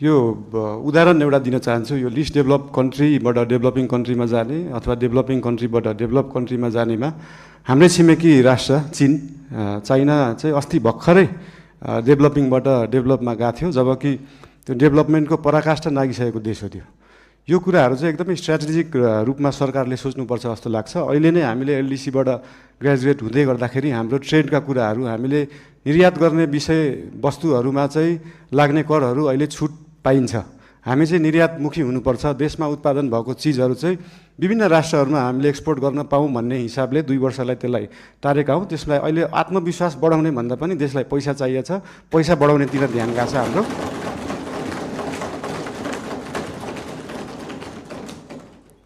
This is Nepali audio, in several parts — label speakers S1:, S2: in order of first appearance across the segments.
S1: यो उदाहरण एउटा दिन चाहन्छु। यो लिस्ट डेभलप कन्ट्रीबाट डेभलपिङ कन्ट्रीमा जाने अथवा डेभलपिङ कन्ट्रीबाट डेभलप कन्ट्रीमा जानेमा हाम्रै छिमेकी राष्ट्र चीन, चाइना चाहिँ अस्ति भर्खरै डेभलपिङबाट डेभलपमा गएको थियो, जबकि त्यो डेभलपमेन्टको पराकाष्ठा नागिसकेको देश हो त्यो। यो कुराहरू चाहिँ एकदमै स्ट्राटेजिक रूपमा सरकारले सोच्नुपर्छ जस्तो लाग्छ। अहिले नै हामीले एलडिसीबाट ग्रेजुएट हुँदै गर्दाखेरि हाम्रो ट्रेडका कुराहरू, हामीले निर्यात गर्ने विषय वस्तुहरूमा चाहिँ लाग्ने करहरू अहिले छुट पाइन्छ। हामी चाहिँ निर्यातमुखी हुनुपर्छ। देशमा उत्पादन भएको चिजहरू चाहिँ विभिन्न राष्ट्रहरूमा हामीले एक्सपोर्ट गर्न पाऊँ भन्ने हिसाबले 2 वर्षलाई त्यसलाई टारेका हौँ। त्यसलाई अहिले आत्मविश्वास बढाउने भन्दा पनि देशलाई पैसा चाहिएको छ, पैसा बढाउनेतिर ध्यान गएको छ हाम्रो।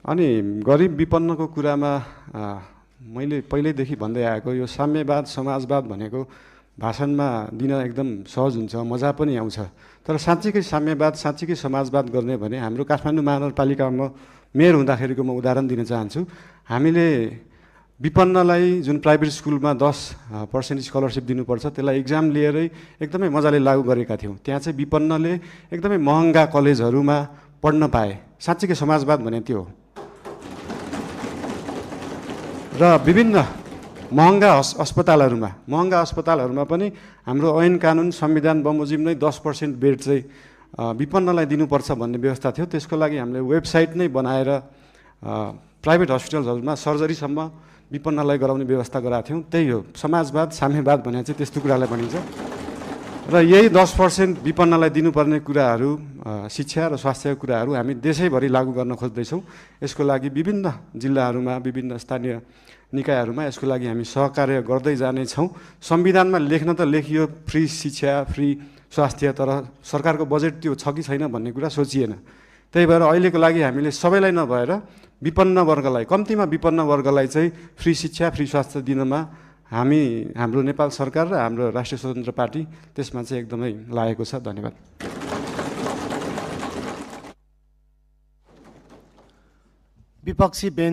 S1: अनि गरिब विपन्नको कुरामा मैले पहिल्यैदेखि भन्दै आएको यो साम्यवाद समाजवाद भनेको भाषणमा दिन एकदम सहज हुन्छ, मजा पनि आउँछ। तर साँच्चीकै साम्यवाद, साँच्चीकै समाजवाद गर्ने भने हाम्रो काठमाडौँ महानगरपालिकामा मेयर हुँदाखेरिको म उदाहरण दिन चाहन्छु। हामीले विपन्नलाई जुन प्राइभेट स्कुलमा 10% स्कलरसिप दिनुपर्छ, त्यसलाई इक्जाम लिएरै एकदमै मजाले लागू गरेका थियौँ। त्यहाँ चाहिँ विपन्नले एकदमै महँगा कलेजहरूमा पढ्न पाए। साँच्चीकै समाजवाद भने त्यो हो। र विभिन्न महँगा अस्पतालहरूमा पनि हाम्रो ऐन कानुन संविधान बमोजिम नै 10% बेड चाहिँ विपन्नलाई दिनुपर्छ भन्ने व्यवस्था थियो। त्यसको लागि हामीले वेबसाइट नै बनाएर प्राइभेट हस्पिटलहरूमा सर्जरीसम्म विपन्नलाई गराउने व्यवस्था गराएको थियौँ। त्यही हो समाजवाद, साम्यवाद भने चाहिँ त्यस्तो कुरालाई भनिन्छ। र यही 10% विपन्नलाई दिनुपर्ने कुराहरू, शिक्षा र स्वास्थ्यका कुराहरू हामी देशैभरि लागू गर्न खोज्दैछौँ। यसको लागि विभिन्न जिल्लाहरूमा, विभिन्न स्थानीय निकायहरूमा यसको लागि हामी सहकार्य गर्दै जानेछौँ। संविधानमा लेख्न त लेखियो फ्री शिक्षा, फ्री स्वास्थ्य, तर सरकारको बजेट त्यो छ कि छैन भन्ने कुरा सोचिएन। त्यही भएर अहिलेको लागि हामीले सबैलाई नभएर विपन्न वर्गलाई, कम्तीमा विपन्न वर्गलाई चाहिँ फ्री शिक्षा, फ्री स्वास्थ्य दिनमा हाम्रो नेपाल सरकार र हाम्रो राष्ट्रिय स्वतन्त्र पार्टी त्यसमा चाहिँ एकदमै लागेको छ। धन्यवाद।
S2: विपक्षी बेन्च